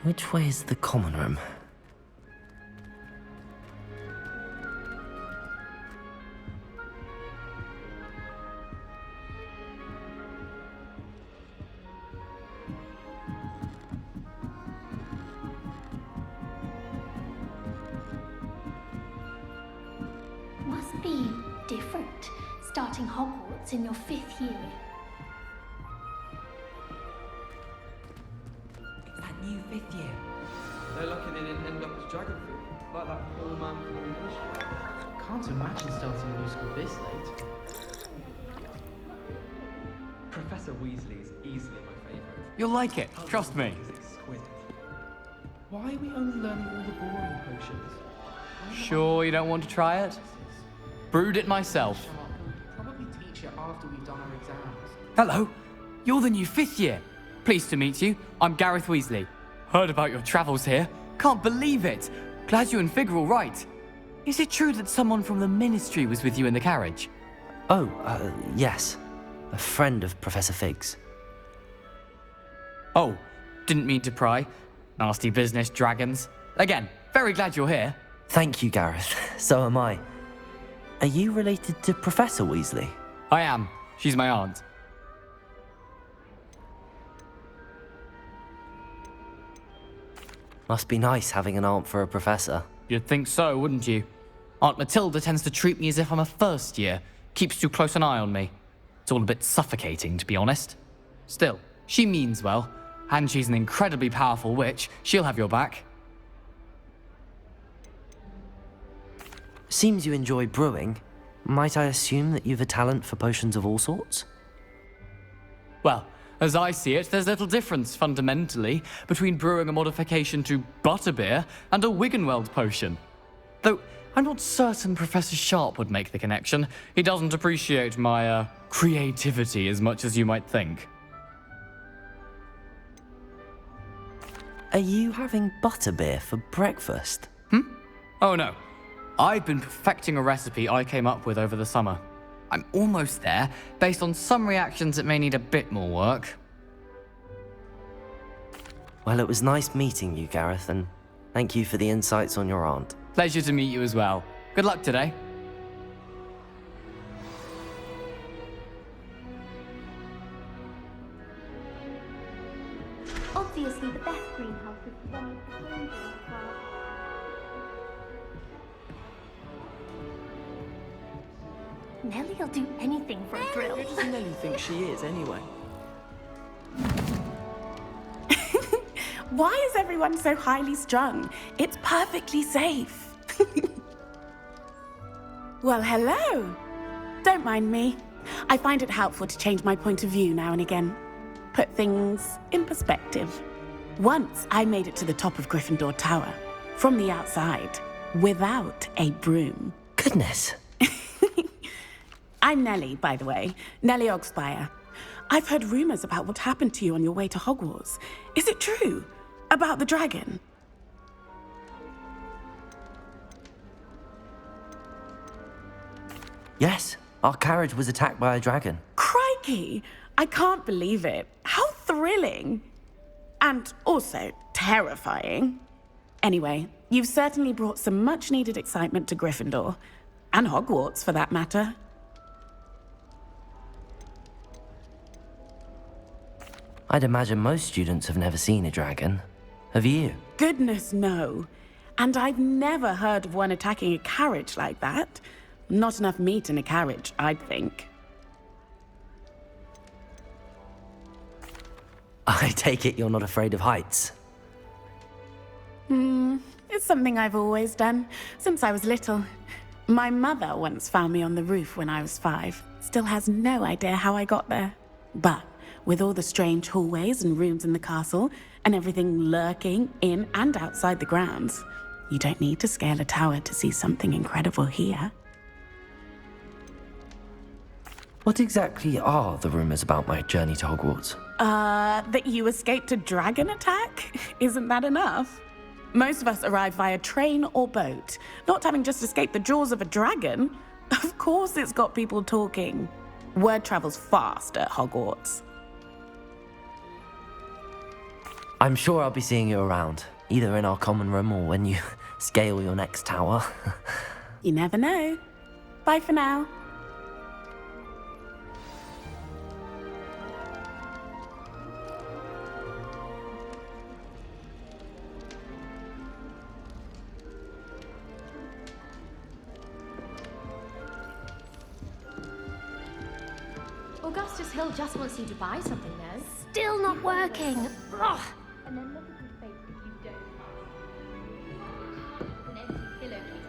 Which way is the common room? Must be different, starting Hogwarts in your 5th year. It's that new 5th year. They're lucky they didn't end up as dragon fruit, like that poor man from the ministry. Can't imagine starting a new school this late. Professor Weasley is easily my favourite. You'll like it, trust me. It's exquisite. Why are we only learning all the boring potions? Sure you don't want to try it? Brewed it myself. Shut up, we'll probably teach it after we've done our exams. Hello, you're the new 5th year. Pleased to meet you. I'm Gareth Weasley. Heard about your travels here. Can't believe it. Glad you and Fig are all right. Is it true that someone from the Ministry was with you in the carriage? Oh, yes. A friend of Professor Fig's. Oh, didn't mean to pry. Nasty business, dragons. Again, very glad you're here. Thank you, Gareth. So am I. Are you related to Professor Weasley? I am. She's my aunt. Must be nice having an aunt for a professor. You'd think so, wouldn't you? Aunt Matilda tends to treat me as if I'm a first year. Keeps too close an eye on me. It's all a bit suffocating, to be honest. Still, she means well, and she's an incredibly powerful witch. She'll have your back. Seems you enjoy brewing. Might I assume that you've a talent for potions of all sorts? Well, as I see it, there's little difference, fundamentally, between brewing a modification to butterbeer and a Wiggenweld potion. Though, I'm not certain Professor Sharp would make the connection. He doesn't appreciate my, creativity as much as you might think. Are you having butterbeer for breakfast? Oh no. I've been perfecting a recipe I came up with over the summer. I'm almost there, based on some reactions that may need a bit more work. Well, it was nice meeting you, Gareth, and thank you for the insights on your aunt. Pleasure to meet you as well. Good luck today. Obviously, the best greenhouse is the one with the rainbow flower. Nellie'll do anything for a thrill. Who does Nellie think she is, anyway? Why is everyone so highly strung? It's perfectly safe. Well, hello. Don't mind me. I find it helpful to change my point of view now and again. Put things in perspective. Once I made it to the top of Gryffindor Tower, from the outside, without a broom. Goodness. I'm Nellie, by the way. Nellie Ogspire. I've heard rumors about what happened to you on your way to Hogwarts. Is it true? About the dragon? Yes, our carriage was attacked by a dragon. Crikey! I can't believe it. How thrilling! And also terrifying. Anyway, you've certainly brought some much-needed excitement to Gryffindor. And Hogwarts, for that matter. I'd imagine most students have never seen a dragon. Have you? Goodness, no. And I've never heard of one attacking a carriage like that. Not enough meat in a carriage, I'd think. I take it you're not afraid of heights. It's something I've always done, since I was little. My mother once found me on the roof when I was 5. Still has no idea how I got there. But with all the strange hallways and rooms in the castle, and everything lurking in and outside the grounds, you don't need to scale a tower to see something incredible here. What exactly are the rumors about my journey to Hogwarts? That you escaped a dragon attack? Isn't that enough? Most of us arrive via train or boat, not having just escaped the jaws of a dragon. Of course it's got people talking. Word travels fast at Hogwarts. I'm sure I'll be seeing you around, either in our common room or when you scale your next tower. You never know. Bye for now. Augustus Hill just wants you to buy something now. Still not working. Ugh. And then look at his face if you don't. An empty pillowcase.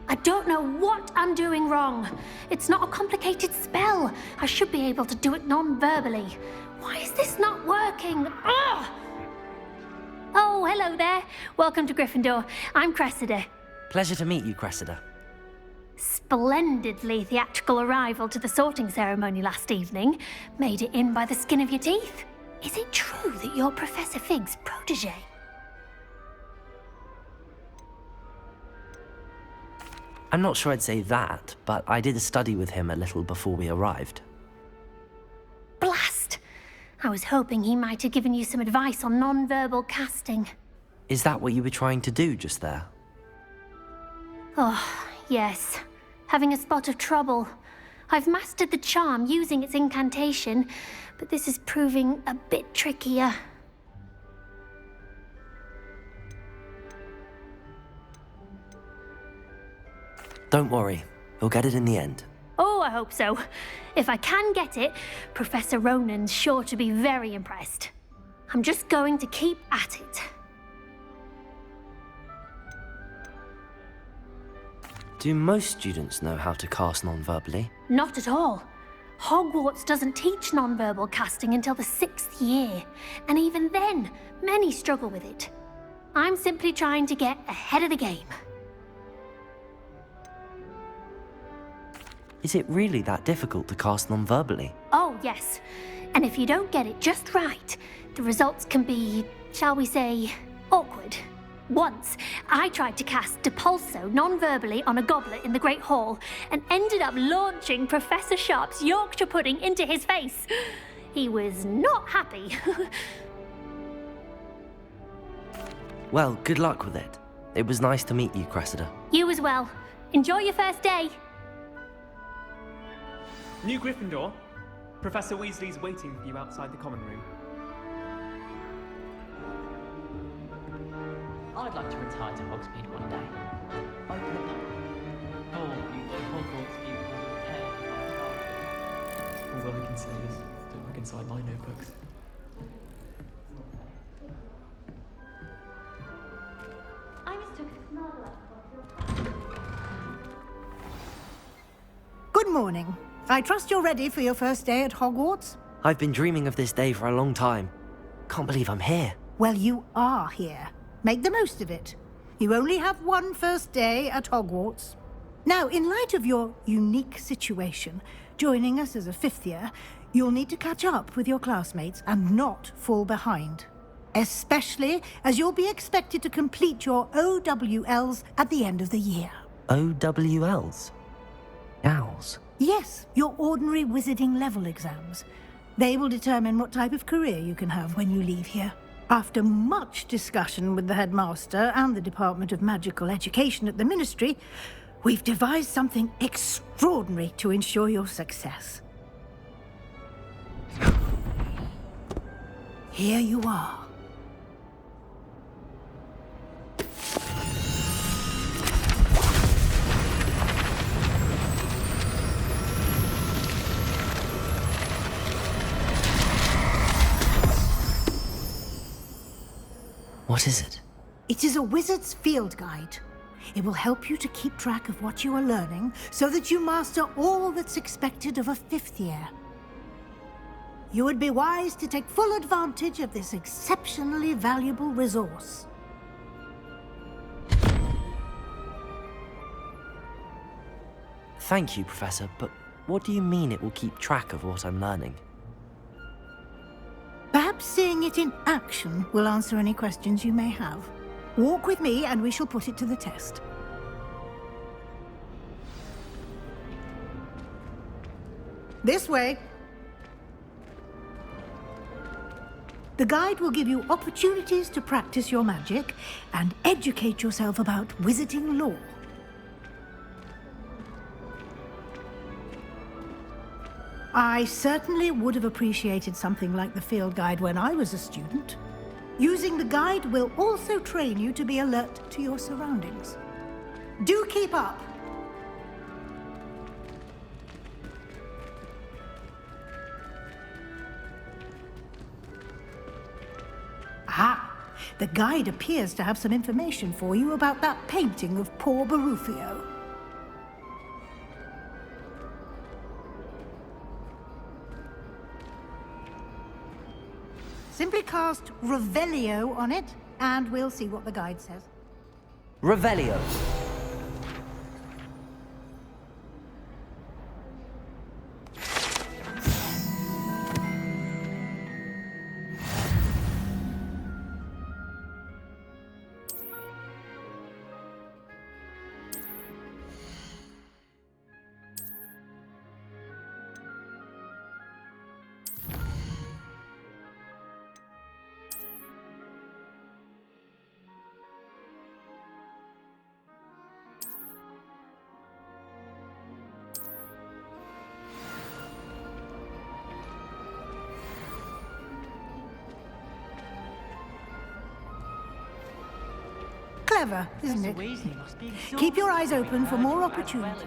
I don't know what I'm doing wrong. It's not a complicated spell. I should be able to do it non-verbally. Why is this not working? Ugh. Oh, hello there. Welcome to Gryffindor. I'm Cressida. Pleasure to meet you, Cressida. Splendidly theatrical arrival to the sorting ceremony last evening. Made it in by the skin of your teeth. Is it true that you're Professor Fig's protege? I'm not sure I'd say that, but I did study with him a little before we arrived. Blast! I was hoping he might have given you some advice on non-verbal casting. Is that what you were trying to do just there? Oh, yes. Having a spot of trouble. I've mastered the charm using its incantation, but this is proving a bit trickier. Don't worry, you'll get it in the end. Oh, I hope so. If I can get it, Professor Ronan's sure to be very impressed. I'm just going to keep at it. Do most students know how to cast non-verbally? Not at all. Hogwarts doesn't teach non-verbal casting until the 6th year, and even then, many struggle with it. I'm simply trying to get ahead of the game. Is it really that difficult to cast non-verbally? Oh, yes. And if you don't get it just right, the results can be, shall we say, awkward. Once, I tried to cast Depulso non-verbally on a goblet in the Great Hall and ended up launching Professor Sharp's Yorkshire pudding into his face. He was not happy. Well, good luck with it. It was nice to meet you, Cressida. You as well. Enjoy your first day. New Gryffindor. Professor Weasley's waiting for you outside the common room. I'd like to retire to Hogsmeade one day. Open a pub. All future Hogwarts pupils will pay. All I can say is, don't look inside my notebooks. I mistook Good morning. I trust you're ready for your first day at Hogwarts? I've been dreaming of this day for a long time. Can't believe I'm here. Well, you are here. Make the most of it. You only have one first day at Hogwarts. Now, in light of your unique situation, joining us as a 5th year, you'll need to catch up with your classmates and not fall behind. Especially as you'll be expected to complete your OWLs at the end of the year. OWLs? Owls? Yes, your ordinary wizarding level exams. They will determine what type of career you can have when you leave here. After much discussion with the headmaster and the Department of Magical Education at the Ministry, we've devised something extraordinary to ensure your success. Here you are. What is it? It is a wizard's field guide. It will help you to keep track of what you are learning so that you master all that's expected of a 5th year. You would be wise to take full advantage of this exceptionally valuable resource. Thank you, Professor, but what do you mean it will keep track of what I'm learning? Perhaps seeing it in action will answer any questions you may have. Walk with me and we shall put it to the test. This way. The guide will give you opportunities to practice your magic and educate yourself about wizarding lore. I certainly would have appreciated something like the field guide when I was a student. Using the guide will also train you to be alert to your surroundings. Do keep up! Ah, the guide appears to have some information for you about that painting of poor Barufio. Simply cast Revelio on it, and we'll see what the guide says. Revelio. Clever, isn't it? Weasley must be exhausted. Keep your eyes open for more opportunities.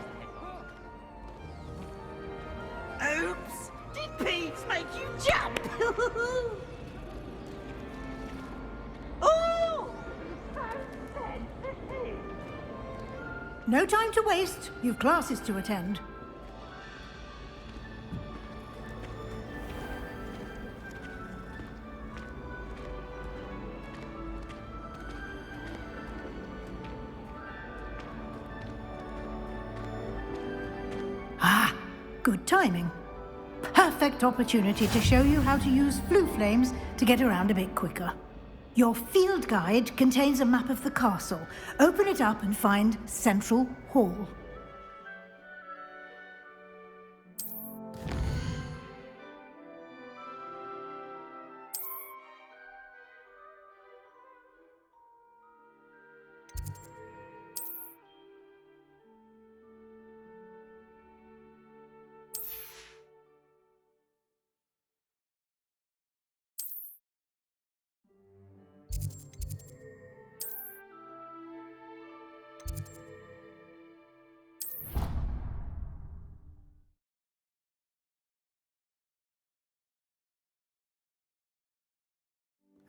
Oops! Did Peeves make you jump? Oh! No time to waste. You've classes to attend. Ah, good timing. Perfect opportunity to show you how to use flue flames to get around a bit quicker. Your field guide contains a map of the castle. Open it up and find Central Hall.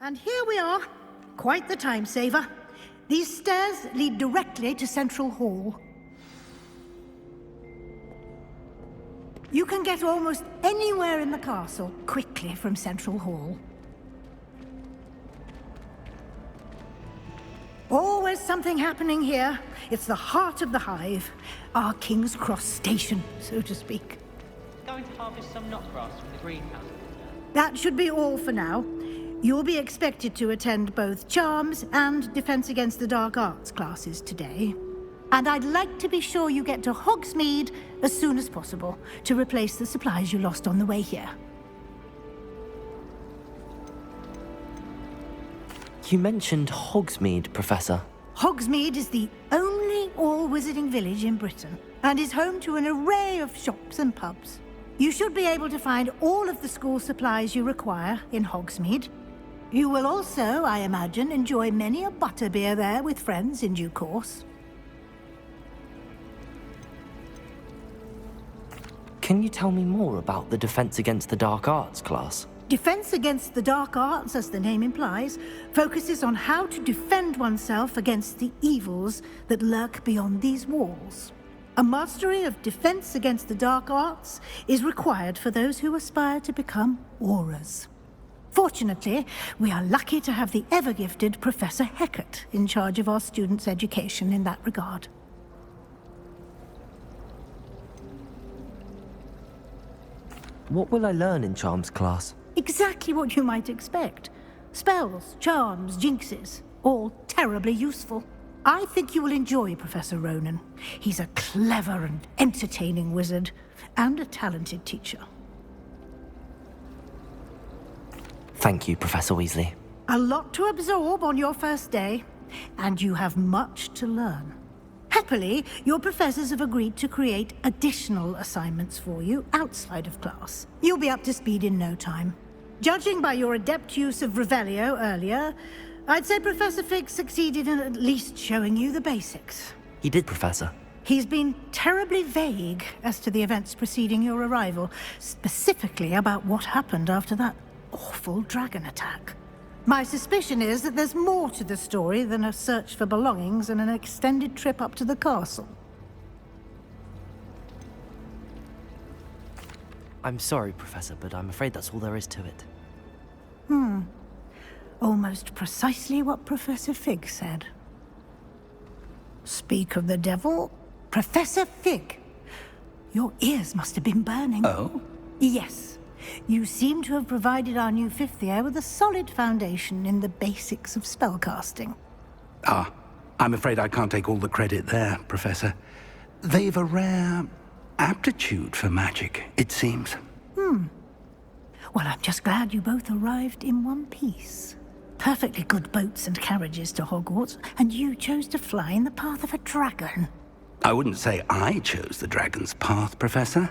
And here we are. Quite the time saver. These stairs lead directly to Central Hall. You can get almost anywhere in the castle quickly from Central Hall. Always something happening here. It's the heart of the hive. Our King's Cross station, so to speak. Going to harvest some knotgrass from the greenhouse. That should be all for now. You'll be expected to attend both Charms and Defense Against the Dark Arts classes today. And I'd like to be sure you get to Hogsmeade as soon as possible to replace the supplies you lost on the way here. You mentioned Hogsmeade, Professor. Hogsmeade is the only all-wizarding village in Britain and is home to an array of shops and pubs. You should be able to find all of the school supplies you require in Hogsmeade. You will also, I imagine, enjoy many a butterbeer there with friends in due course. Can you tell me more about the Defense Against the Dark Arts class? Defense Against the Dark Arts, as the name implies, focuses on how to defend oneself against the evils that lurk beyond these walls. A mastery of Defense Against the Dark Arts is required for those who aspire to become Aurors. Fortunately, we are lucky to have the ever-gifted Professor Hecat in charge of our students' education in that regard. What will I learn in Charms class? Exactly what you might expect. Spells, charms, jinxes, all terribly useful. I think you will enjoy Professor Ronan. He's a clever and entertaining wizard, and a talented teacher. Thank you, Professor Weasley. A lot to absorb on your first day, and you have much to learn. Happily, your professors have agreed to create additional assignments for you outside of class. You'll be up to speed in no time. Judging by your adept use of Revelio earlier, I'd say Professor Fig succeeded in at least showing you the basics. He did, Professor. He's been terribly vague as to the events preceding your arrival, specifically about what happened after that awful dragon attack. My suspicion is that there's more to the story than a search for belongings and an extended trip up to the castle. I'm sorry, Professor, but I'm afraid that's all there is to it. Almost precisely what Professor Fig said. Speak of the devil, Professor Fig. Your ears must have been burning. Oh? Yes. You seem to have provided our new fifth year with a solid foundation in the basics of spellcasting. Ah, I'm afraid I can't take all the credit there, Professor. They've a rare aptitude for magic, it seems. Well, I'm just glad you both arrived in one piece. Perfectly good boats and carriages to Hogwarts, and you chose to fly in the path of a dragon. I wouldn't say I chose the dragon's path, Professor.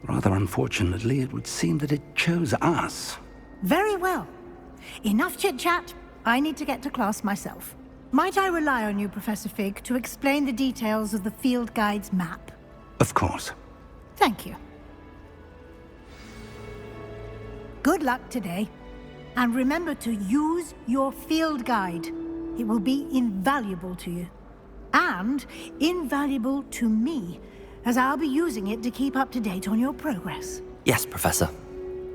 Rather unfortunately, it would seem that it chose us. Very well. Enough chit-chat. I need to get to class myself. Might I rely on you, Professor Fig, to explain the details of the field guide's map? Of course. Thank you. Good luck today. And remember to use your field guide. It will be invaluable to you. And invaluable to me, as I'll be using it to keep up to date on your progress. Yes, Professor.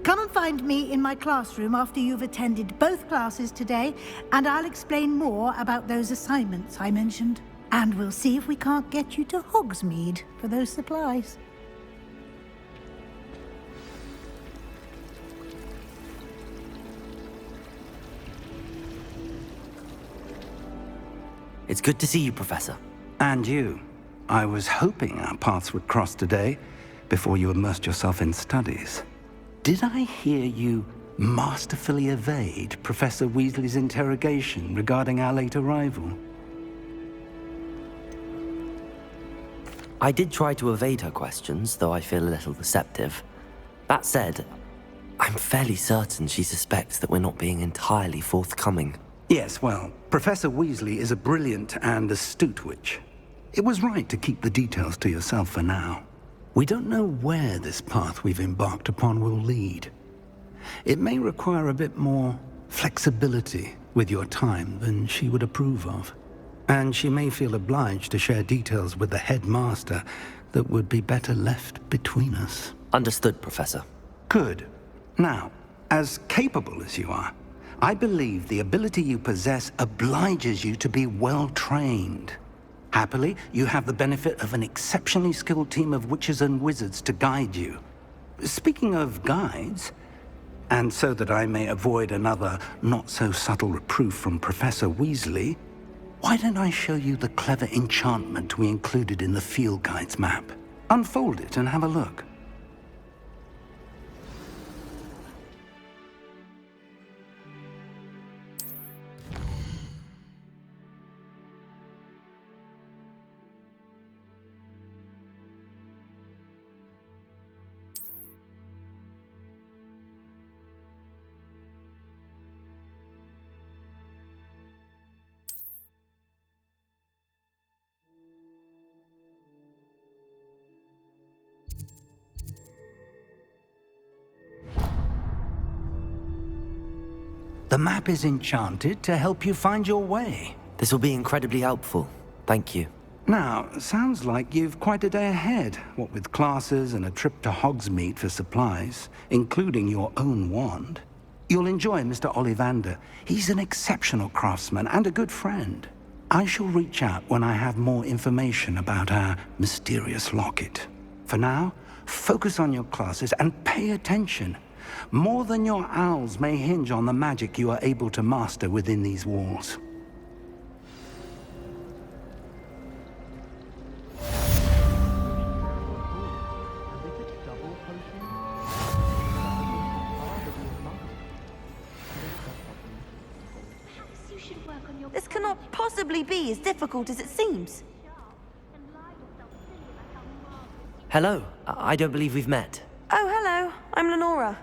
Come and find me in my classroom after you've attended both classes today, and I'll explain more about those assignments I mentioned. And we'll see if we can't get you to Hogsmeade for those supplies. It's good to see you, Professor. And you. I was hoping our paths would cross today, before you immersed yourself in studies. Did I hear you masterfully evade Professor Weasley's interrogation regarding our late arrival? I did try to evade her questions, though I feel a little deceptive. That said, I'm fairly certain she suspects that we're not being entirely forthcoming. Yes, well, Professor Weasley is a brilliant and astute witch. It was right to keep the details to yourself for now. We don't know where this path we've embarked upon will lead. It may require a bit more flexibility with your time than she would approve of. And she may feel obliged to share details with the headmaster that would be better left between us. Understood, Professor. Good. Now, as capable as you are, I believe the ability you possess obliges you to be well-trained. Happily, you have the benefit of an exceptionally skilled team of witches and wizards to guide you. Speaking of guides, and so that I may avoid another not-so-subtle reproof from Professor Weasley, why don't I show you the clever enchantment we included in the field guide's map? Unfold it and have a look. The map is enchanted to help you find your way. This will be incredibly helpful. Thank you. Now, sounds like you've quite a day ahead, what with classes and a trip to Hogsmeade for supplies, including your own wand. You'll enjoy Mr. Ollivander. He's an exceptional craftsman and a good friend. I shall reach out when I have more information about our mysterious locket. For now, focus on your classes and pay attention. More than your owls may hinge on the magic you are able to master within these walls. This cannot possibly be as difficult as it seems. Hello. I don't believe we've met. Oh, hello. I'm Lenora.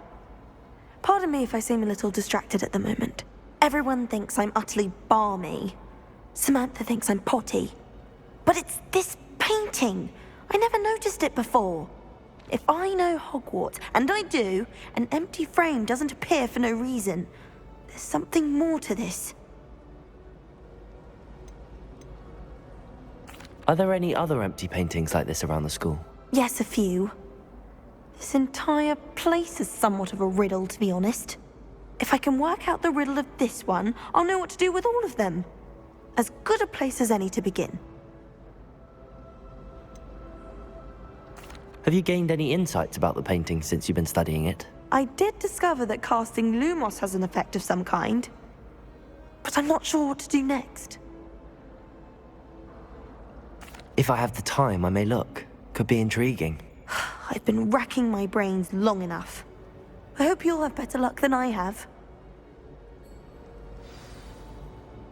Pardon me if I seem a little distracted at the moment. Everyone thinks I'm utterly balmy. Samantha thinks I'm potty. But it's this painting. I never noticed it before. If I know Hogwarts, and I do, an empty frame doesn't appear for no reason. There's something more to this. Are there any other empty paintings like this around the school? Yes, a few. This entire place is somewhat of a riddle, to be honest. If I can work out the riddle of this one, I'll know what to do with all of them. As good a place as any to begin. Have you gained any insights about the painting since you've been studying it? I did discover that casting Lumos has an effect of some kind. But I'm not sure what to do next. If I have the time, I may look. Could be intriguing. I've been racking my brains long enough. I hope you'll have better luck than I have.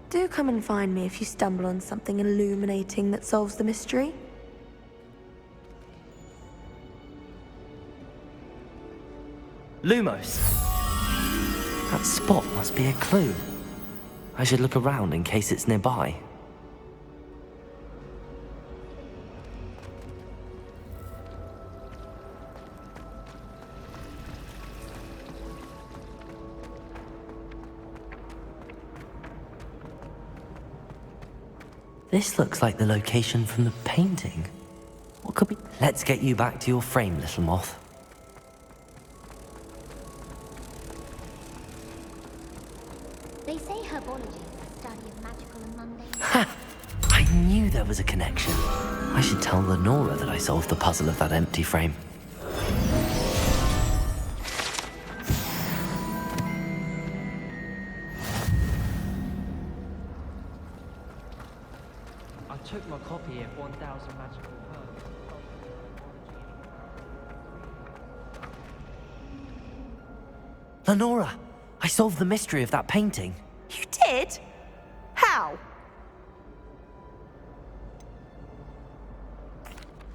Do come and find me if you stumble on something illuminating that solves the mystery. Lumos! That spot must be a clue. I should look around in case it's nearby. This looks like the location from the painting. What could be? Let's get you back to your frame, little moth. They say herbology is the study of magical and mundane. Ha! I knew there was a connection. I should tell Lenora that I solved the puzzle of that empty frame. I took my copy of 1000 Magical Pearls. Lenora! I solved the mystery of that painting. You did? How?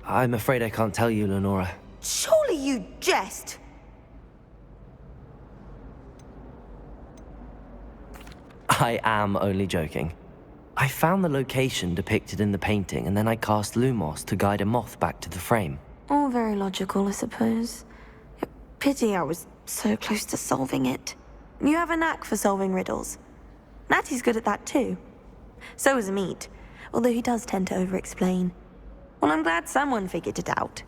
I'm afraid I can't tell you, Lenora. Surely you jest. I am only joking. I found the location depicted in the painting, and then I cast Lumos to guide a moth back to the frame. All very logical, I suppose. Pity I was so close to solving it. You have a knack for solving riddles. Natty's good at that too. So is Meat, although he does tend to over-explain. Well, I'm glad someone figured it out.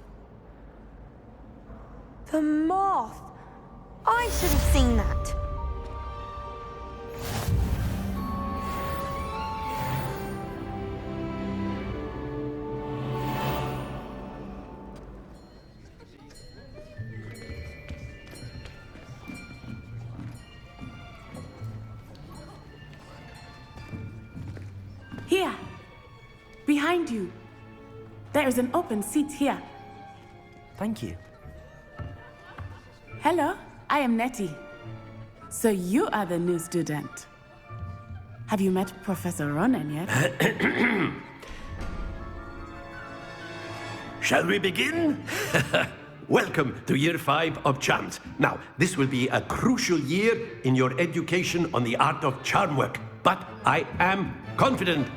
The moth! I should have seen that. Here. Behind you. There is an open seat here. Thank you. Hello, I am Nettie. So you are the new student. Have you met Professor Ronan yet? Shall we begin? Welcome to Year 5 of Charms. Now, this will be a crucial year in your education on the art of charm work. But I am confident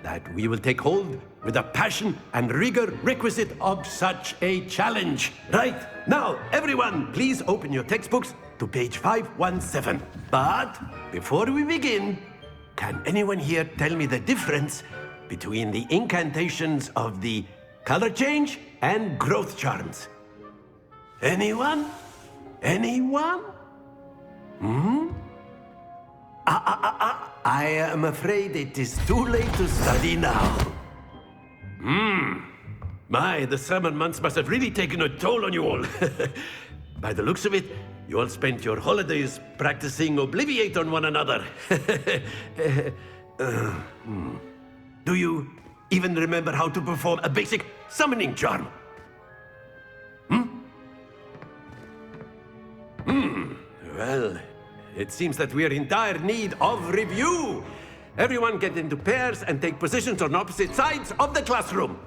that we will take hold with the passion and rigor requisite of such a challenge. Right, now, everyone, please open your textbooks to page 517. But before we begin, can anyone here tell me the difference between the incantations of the color change and growth charms? Anyone? Anyone? I am afraid it is too late to study now. My, the summer months must have really taken a toll on you all. By the looks of it, you all spent your holidays practicing Obliviate on one another. Do you even remember how to perform a basic summoning charm? Well, it seems that we are in dire need of review. Everyone get into pairs and take positions on opposite sides of the classroom.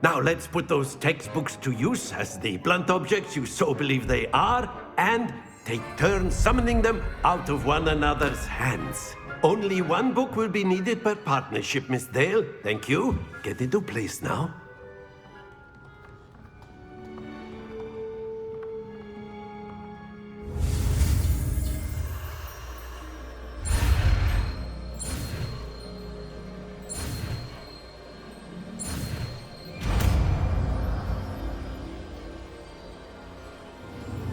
Now let's put those textbooks to use as the blunt objects you so believe they are, and take turns summoning them out of one another's hands. Only one book will be needed per partnership, Miss Dale. Thank you. Get into place now.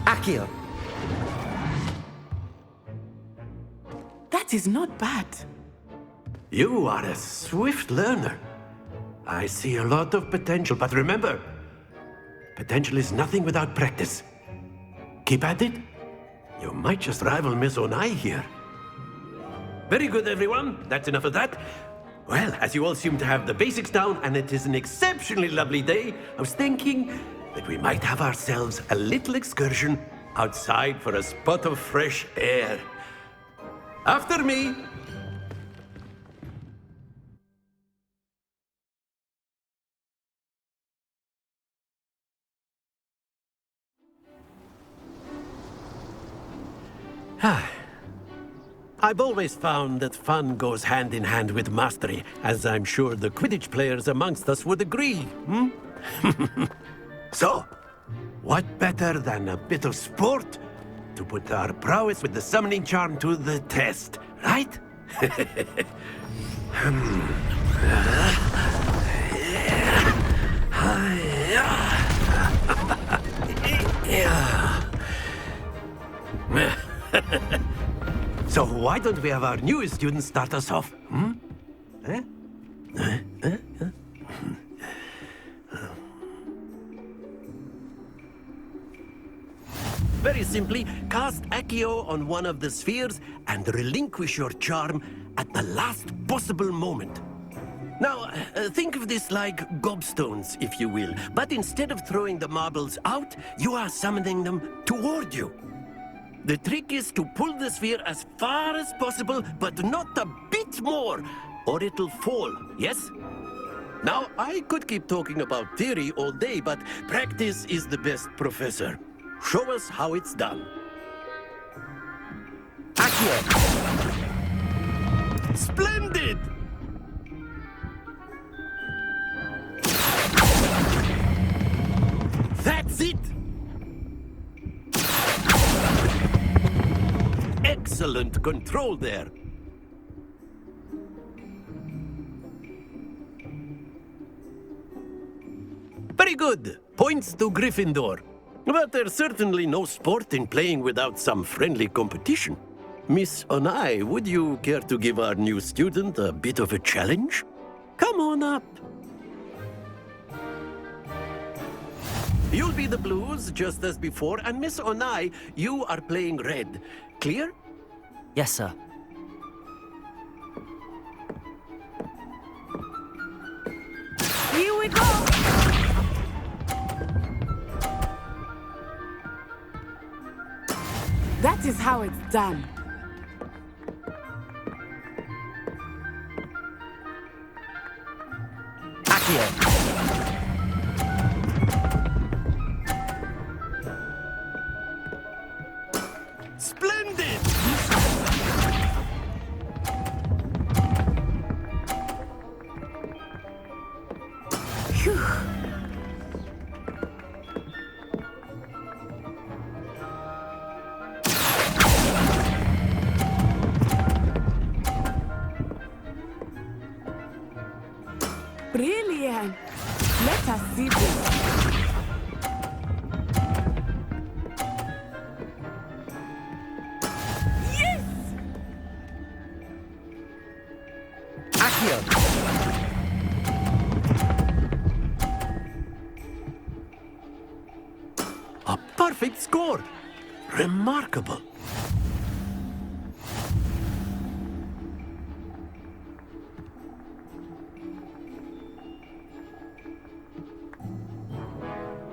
Accio! That is not bad. You are a swift learner. I see a lot of potential, but remember, potential is nothing without practice. Keep at it. You might just rival Miss Onai here. Very good, everyone. That's enough of that. Well, as you all seem to have the basics down, and it is an exceptionally lovely day, I was thinking that we might have ourselves a little excursion outside for a spot of fresh air. After me. I've always found that fun goes hand in hand with mastery, as I'm sure the Quidditch players amongst us would agree, So, what better than a bit of sport to put our prowess with the summoning charm to the test, right? So why don't we have our newest student start us off? Very simply, cast Accio on one of the spheres and relinquish your charm at the last possible moment. Now, think of this like gobstones, if you will, but instead of throwing the marbles out, you are summoning them toward you. The trick is to pull the sphere as far as possible, but not a bit more, or it'll fall, yes? Now, I could keep talking about theory all day, but practice is the best professor. Show us how it's done. Accio! Splendid! That's it! Excellent control there. Very good. Points to Gryffindor. But there's certainly no sport in playing without some friendly competition. Miss Onai, would you care to give our new student a bit of a challenge? Come on up. You'll be the blues, just as before, and Miss Onai, you are playing red. Clear? Yes, sir. Here we go! That is how it's done. Accio! Splendid! Phew. Brilliant! Let us see this. Yes! Accio! A perfect score! Remarkable!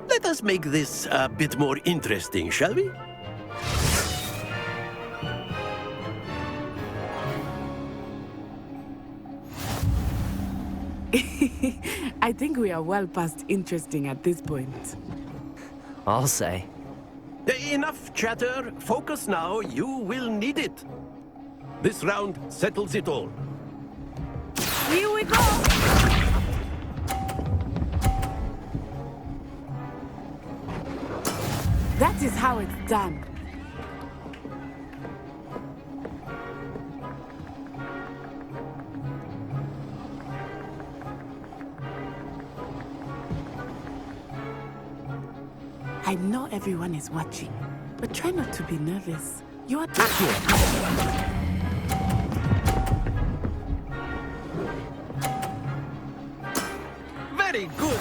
Let us make this a bit more interesting, shall we? I think we are well past interesting at this point. I'll say. Enough chatter. Focus now. You will need it. This round settles it all. Here we go! That is how it's done. I know everyone is watching, but try not to be nervous. You are Very good.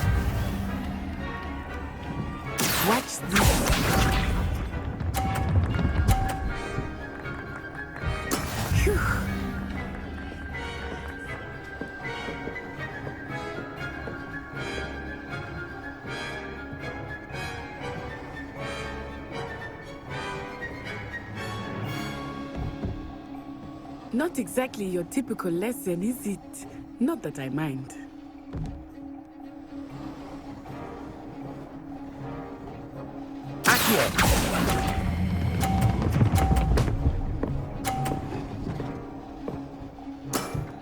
Watch this. Phew. Not exactly your typical lesson, is it? Not that I mind.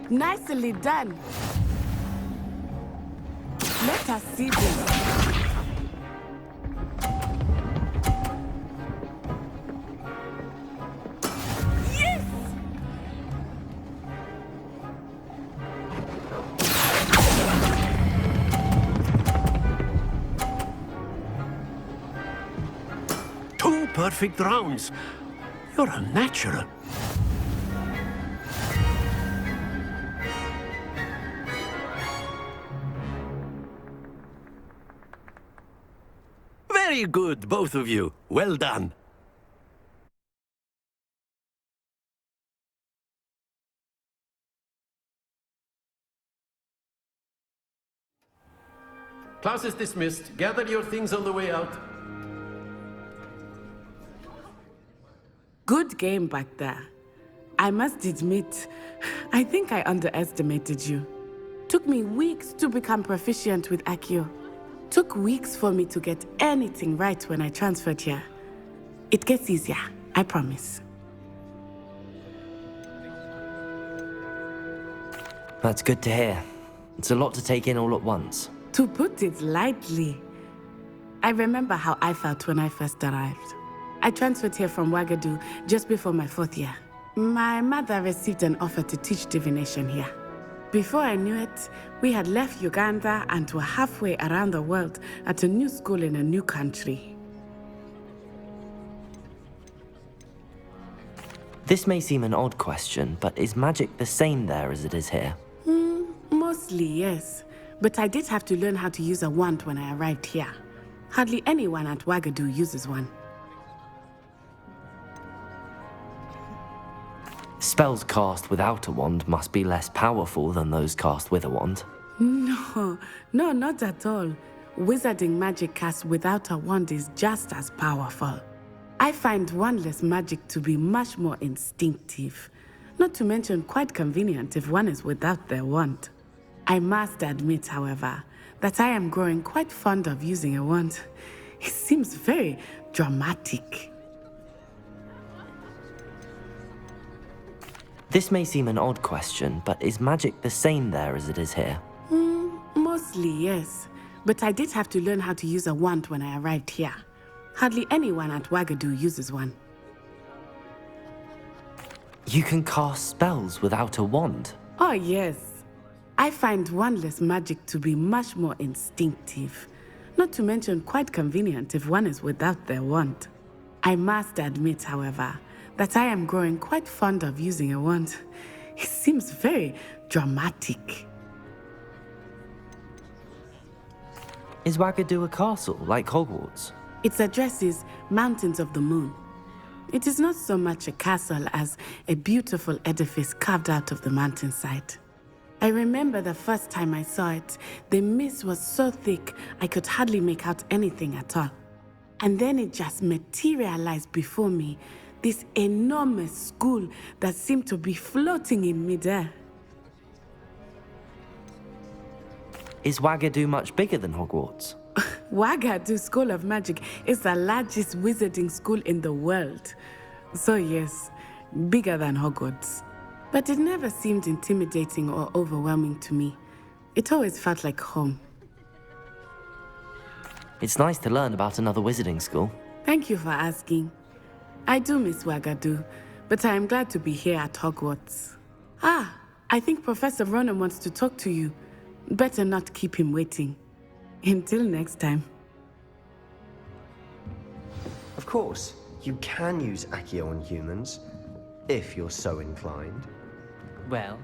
Nicely done. Let us see this. Yes! Two perfect rounds. You're a natural. Very good, both of you. Well done. Class is dismissed. Gather your things on the way out. Good game back there. I must admit, I think I underestimated you. Took me weeks to become proficient with Accio. Took weeks for me to get anything right when I transferred here. It gets easier, I promise. That's good to hear. It's a lot to take in all at once. To put it lightly, I remember how I felt when I first arrived. I transferred here from Ouagadougou just before my 4th year. My mother received an offer to teach divination here. Before I knew it, we had left Uganda and were halfway around the world at a new school in a new country. This may seem an odd question, but is magic the same there as it is here? Mostly, yes. But I did have to learn how to use a wand when I arrived here. Hardly anyone at Ouagadougou uses one. Spells cast without a wand must be less powerful than those cast with a wand. No, not at all. Wizarding magic cast without a wand is just as powerful. I find wandless magic to be much more instinctive. Not to mention quite convenient if one is without their wand. I must admit, however, that I am growing quite fond of using a wand. It seems very dramatic. This may seem an odd question, but is magic the same there as it is here? Mostly, yes. But I did have to learn how to use a wand when I arrived here. Hardly anyone at Ouagadougou uses one. You can cast spells without a wand? Oh, yes. I find wandless magic to be much more instinctive. Not to mention quite convenient if one is without their wand. I must admit, however, that I am growing quite fond of using a wand. It seems very dramatic. Is Ouagadougou a castle, like Hogwarts? Its address is Mountains of the Moon. It is not so much a castle as a beautiful edifice carved out of the mountainside. I remember the first time I saw it, the mist was so thick I could hardly make out anything at all. And then it just materialized before me, this enormous school that seemed to be floating in midair. Is Wagadu much bigger than Hogwarts? Wagadu School of Magic is the largest wizarding school in the world. So yes, bigger than Hogwarts. But it never seemed intimidating or overwhelming to me. It always felt like home. It's nice to learn about another wizarding school. Thank you for asking. I do miss Wagadu, but I am glad to be here at Hogwarts. Ah, I think Professor Ronan wants to talk to you. Better not keep him waiting. Until next time. Of course, you can use Accio on humans, if you're so inclined. Well,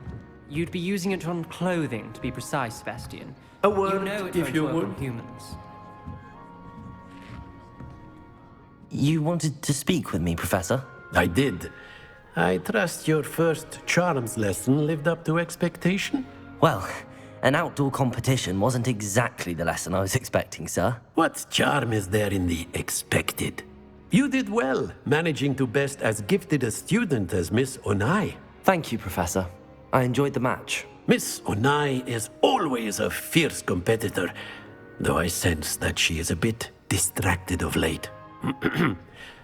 you'd be using it on clothing, to be precise, Sebastian. A word, you know it if won't you work would. on humans. You wanted to speak with me, Professor? I did. I trust your first charms lesson lived up to expectation? Well, an outdoor competition wasn't exactly the lesson I was expecting, sir. What charm is there in the expected? You did well, managing to best as gifted a student as Miss Onai. Thank you, Professor. I enjoyed the match. Miss Onai is always a fierce competitor, though I sense that she is a bit distracted of late.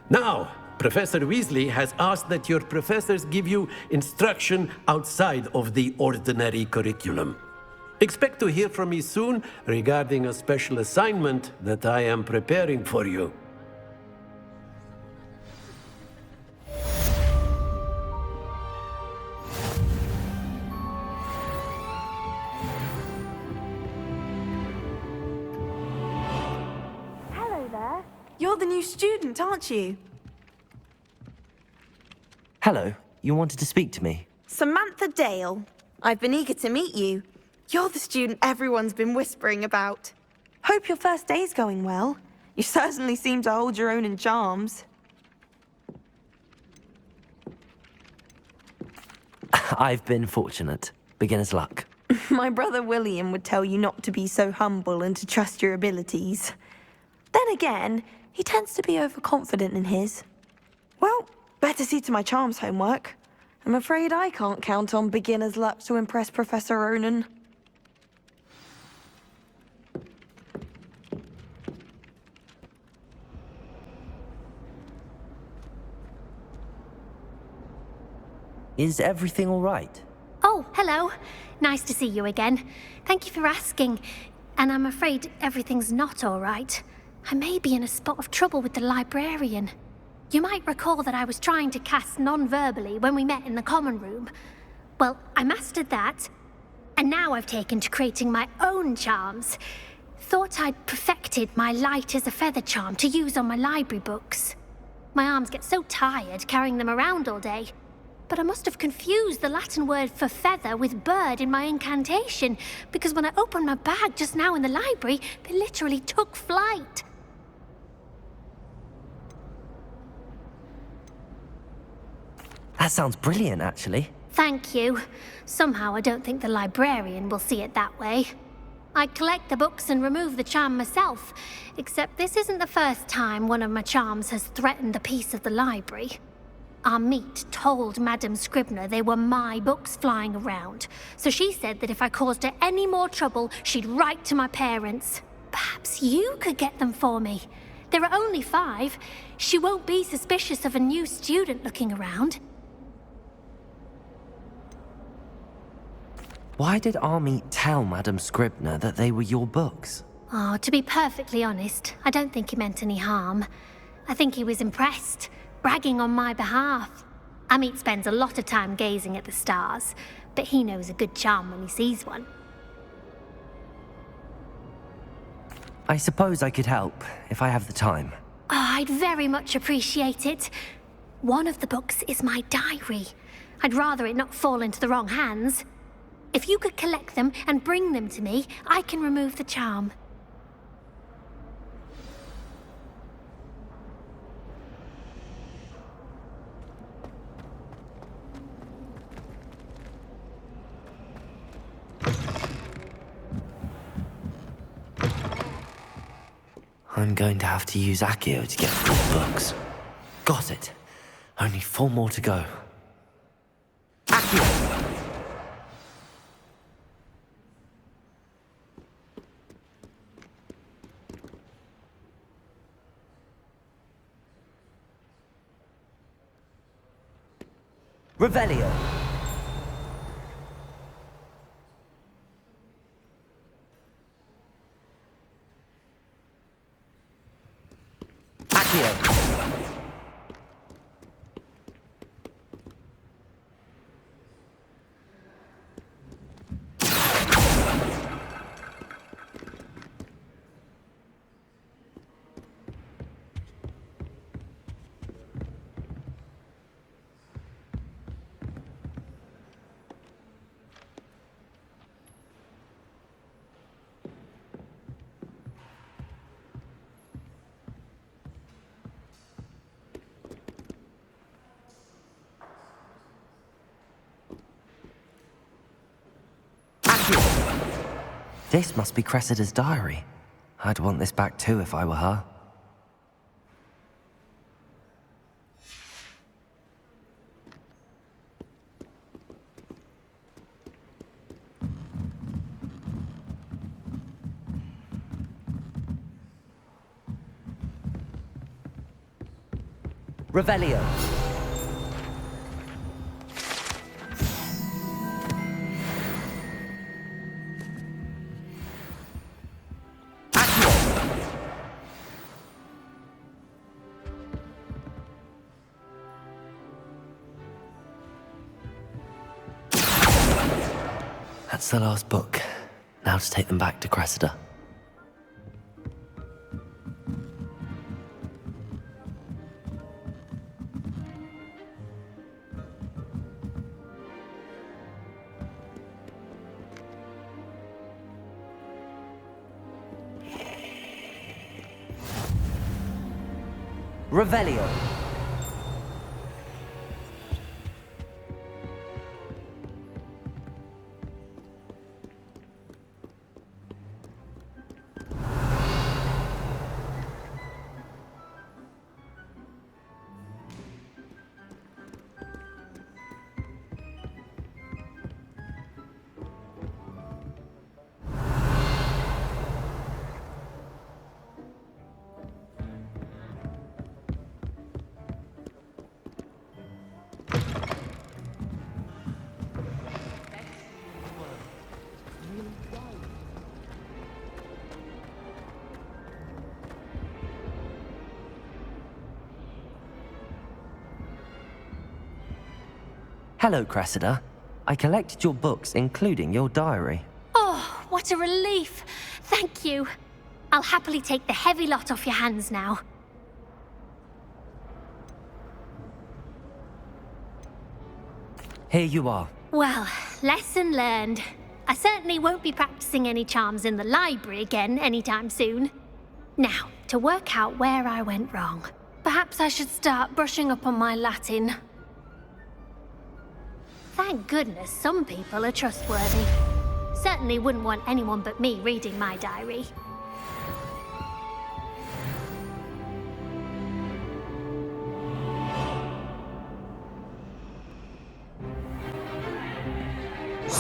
Now, Professor Weasley has asked that your professors give you instruction outside of the ordinary curriculum. Expect to hear from me soon regarding a special assignment that I am preparing for you. Hello there. You're the new student, aren't you? Hello, you wanted to speak to me? Samantha Dale. I've been eager to meet you. You're the student everyone's been whispering about. Hope your first day's going well. You certainly seem to hold your own in charms. I've been fortunate. Beginner's luck. My brother William would tell you not to be so humble and to trust your abilities. Then again, he tends to be overconfident in his. Well, better see to my charms homework. I'm afraid I can't count on beginner's luck to impress Professor Ronan. Is everything all right? Oh, hello. Nice to see you again. Thank you for asking. And I'm afraid everything's not all right. I may be in a spot of trouble with the librarian. You might recall that I was trying to cast non-verbally when we met in the common room. Well, I mastered that, and now I've taken to creating my own charms. Thought I'd perfected my light as a feather charm to use on my library books. My arms get so tired carrying them around all day. But I must have confused the Latin word for feather with bird in my incantation, because when I opened my bag just now in the library, they literally took flight. That sounds brilliant, actually. Thank you. Somehow I don't think the librarian will see it that way. I collect the books and remove the charm myself, except this isn't the first time one of my charms has threatened the peace of the library. Our meet told Madame Scribner they were my books flying around, so she said that if I caused her any more trouble, she'd write to my parents. Perhaps you could get them for me. There are only 5. She won't be suspicious of a new student looking around. Why did Army tell Madame Scribner that they were your books? Oh, to be perfectly honest, I don't think he meant any harm. I think he was impressed, bragging on my behalf. Amit spends a lot of time gazing at the stars, but he knows a good charm when he sees one. I suppose I could help, if I have the time. Oh, I'd very much appreciate it. One of the books is my diary. I'd rather it not fall into the wrong hands. If you could collect them and bring them to me, I can remove the charm. I'm going to have to use Accio to get 4 books. Got it. Only 4 more to go. Accio! Revelio. Accio. This must be Cressida's diary. I'd want this back too if I were her. Revelio. That's the last book. Now to take them back to Cressida. Revelio. Hello, Cressida. I collected your books, including your diary. Oh, what a relief. Thank you. I'll happily take the heavy lot off your hands now. Here you are. Well, lesson learned. I certainly won't be practicing any charms in the library again anytime soon. Now, to work out where I went wrong. Perhaps I should start brushing up on my Latin. Thank goodness some people are trustworthy. Certainly wouldn't want anyone but me reading my diary. Is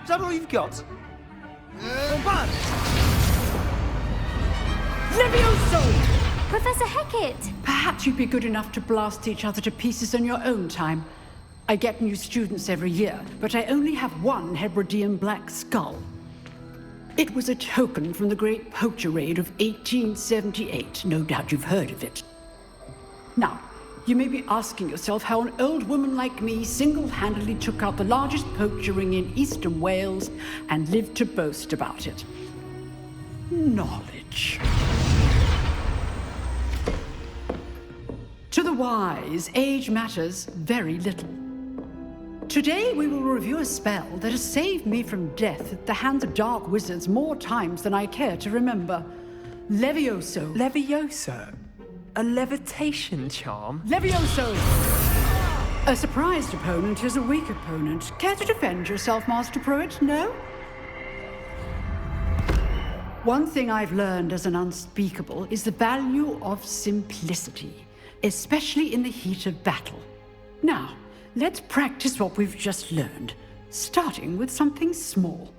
that all you've got? Levioso! Professor Hecat! Perhaps you'd be good enough to blast each other to pieces on your own time. I get new students every year, but I only have one Hebridean black skull. It was a token from the Great Poacher Raid of 1878. No doubt you've heard of it. Now, you may be asking yourself how an old woman like me single-handedly took out the largest poacher ring in eastern Wales and lived to boast about it. Knowledge. To the wise, age matters very little. Today we will review a spell that has saved me from death at the hands of dark wizards more times than I care to remember. Levioso. Levioso? A levitation charm? Levioso! A surprised opponent is a weak opponent. Care to defend yourself, Master Pruitt? No? One thing I've learned as an unspeakable is the value of simplicity, especially in the heat of battle. Now, let's practice what we've just learned, starting with something small.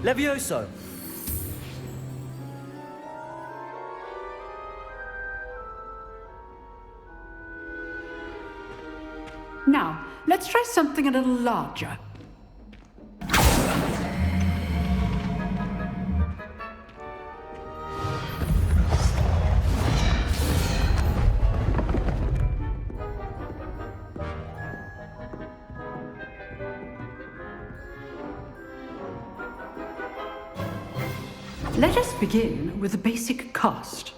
Levioso! Now, let's try something a little larger. Let us begin with the basic cast.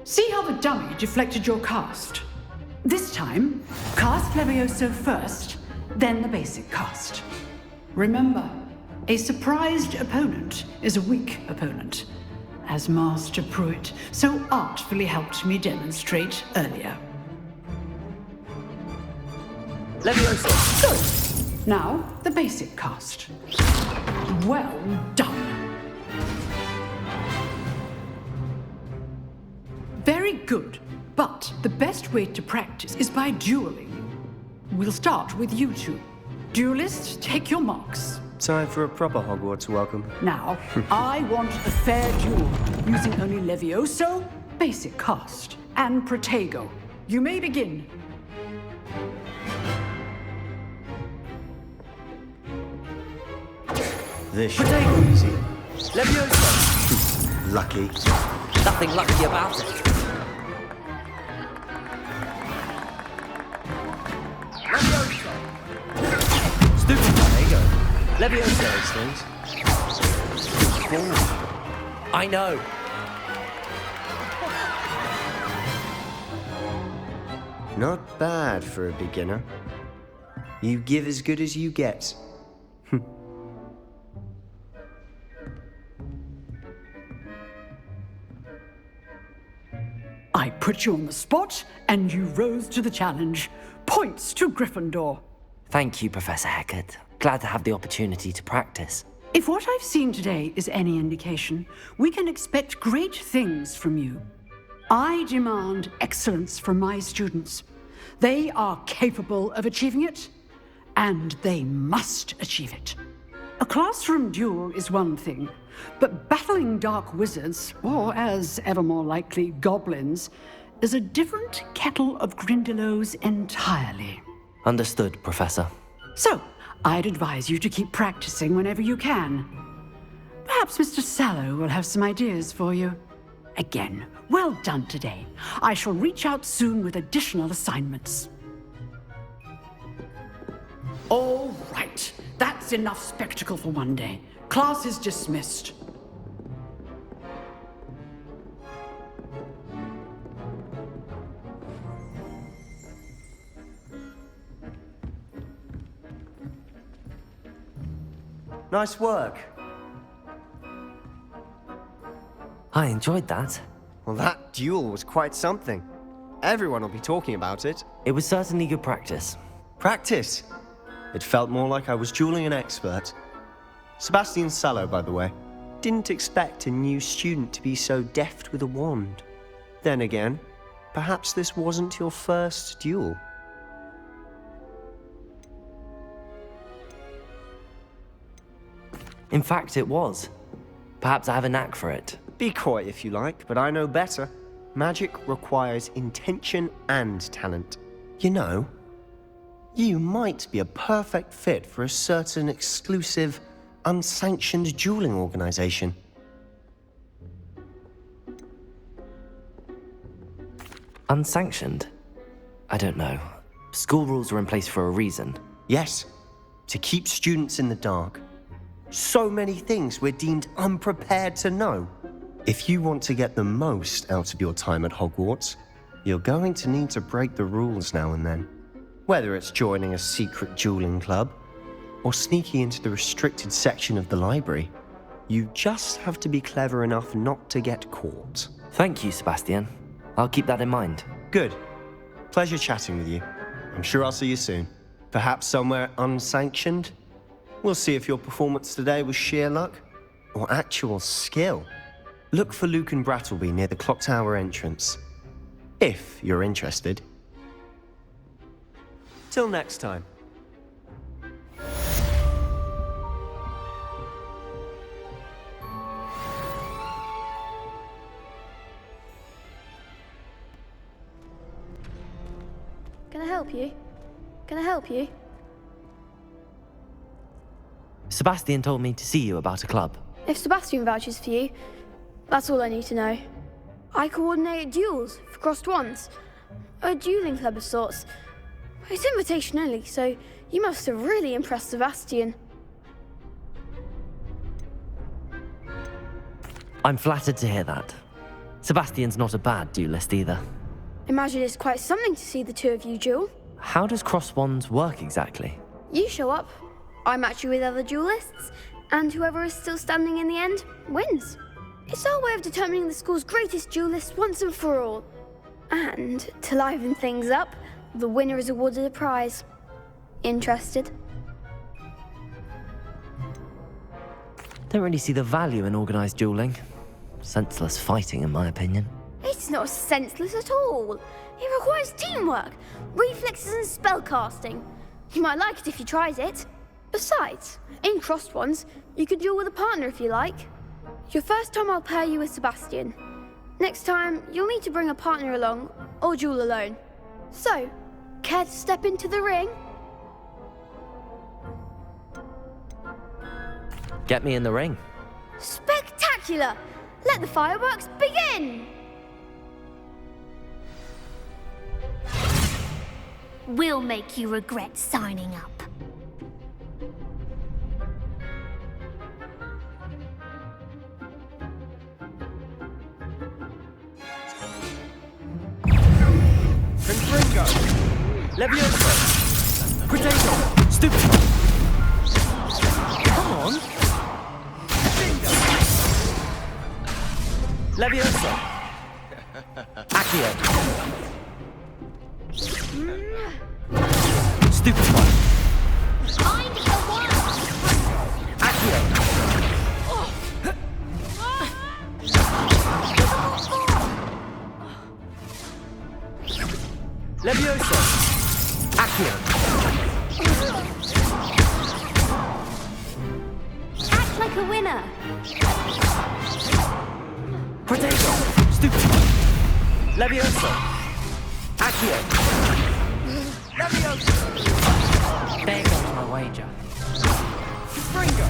See how the dummy deflected your cast? This time, cast Levioso first, then the basic cast. Remember, a surprised opponent is a weak opponent, as Master Pruitt so artfully helped me demonstrate earlier. Levioso! Go! Now, the basic cast. Well done. Very good, but the best way to practice is by dueling. We'll start with you two. Duelists, take your marks. Time for a proper Hogwarts welcome. Now, I want a fair duel, using only Levioso, basic cast, and Protego. You may begin. This should be easy. Levioso! Lucky. Nothing lucky about it. Levioso! Stupid Protego. Levioso. Those things. I know. Not bad for a beginner. You give as good as you get. I put you on the spot, and you rose to the challenge. Points to Gryffindor. Thank you, Professor Hecat. Glad to have the opportunity to practice. If what I've seen today is any indication, we can expect great things from you. I demand excellence from my students. They are capable of achieving it, and they must achieve it. A classroom duel is one thing, but battling dark wizards, or as ever more likely, goblins, is a different kettle of Grindylows entirely. Understood, Professor. So, I'd advise you to keep practicing whenever you can. Perhaps Mr. Sallow will have some ideas for you. Again, well done today. I shall reach out soon with additional assignments. All right, that's enough spectacle for one day. Class is dismissed. Nice work. I enjoyed that. Well, that duel was quite something. Everyone will be talking about it. It was certainly good practice. Practice? It felt more like I was dueling an expert. Sebastian Sallow, by the way. Didn't expect a new student to be so deft with a wand. Then again, perhaps this wasn't your first duel. In fact, it was. Perhaps I have a knack for it. Be coy if you like, but I know better. Magic requires intention and talent. You know, you might be a perfect fit for a certain exclusive, unsanctioned dueling organization. Unsanctioned? I don't know. School rules are in place for a reason. Yes, to keep students in the dark. So many things we're deemed unprepared to know. If you want to get the most out of your time at Hogwarts, you're going to need to break the rules now and then. Whether it's joining a secret dueling club, or sneaking into the restricted section of the library, you just have to be clever enough not to get caught. Thank you, Sebastian. I'll keep that in mind. Good. Pleasure chatting with you. I'm sure I'll see you soon. Perhaps somewhere unsanctioned? We'll see if your performance today was sheer luck or actual skill. Look for Luke and Brattleby near the clock tower entrance, if you're interested. Till next time. Can I help you? Can I help you? Sebastian told me to see you about a club. If Sebastian vouches for you, that's all I need to know. I coordinate duels for crossed wands. A dueling club of sorts. It's invitation only, so you must have really impressed Sebastian. I'm flattered to hear that. Sebastian's not a bad duelist either. Imagine it's quite something to see the two of you duel. How does cross wands work exactly? You show up, I match you with other duelists, and whoever is still standing in the end wins. It's our way of determining the school's greatest duelist once and for all. And to liven things up, the winner is awarded a prize. Interested? Don't really see the value in organised dueling. Senseless fighting, in my opinion. It's not senseless at all. It requires teamwork, reflexes and spellcasting. You might like it if you tried it. Besides, in crossed ones, you could duel with a partner if you like. Your first time I'll pair you with Sebastian. Next time, you'll need to bring a partner along, or duel alone. So, care to step into the ring? Get me in the ring. Spectacular! Let the fireworks begin! We'll make you regret signing up. Confringo! Levioso! Potato! Stupid! Come on! Levioso! Accio! Stupid one! Find the one! Accio! Levioso! Accio! Act like a winner! Potato! Stupid one! Levioso! Accio! Levioso! There goes my wager. Fringo!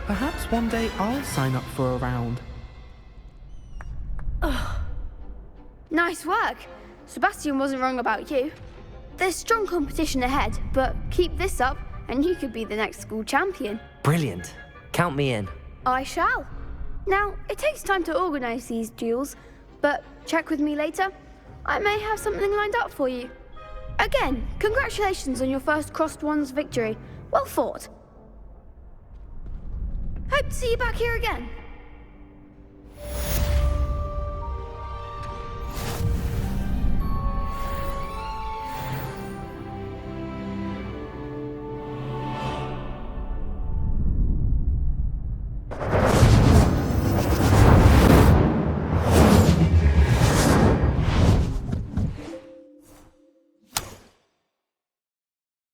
Perhaps one day I'll sign up for a round. Nice work. Sebastian wasn't wrong about you. There's strong competition ahead, but keep this up and you could be the next school champion. Brilliant. Count me in. I shall. Now, it takes time to organise these duels, but check with me later. I may have something lined up for you. Again, congratulations on your first crossed wands victory. Well fought. Hope to see you back here again.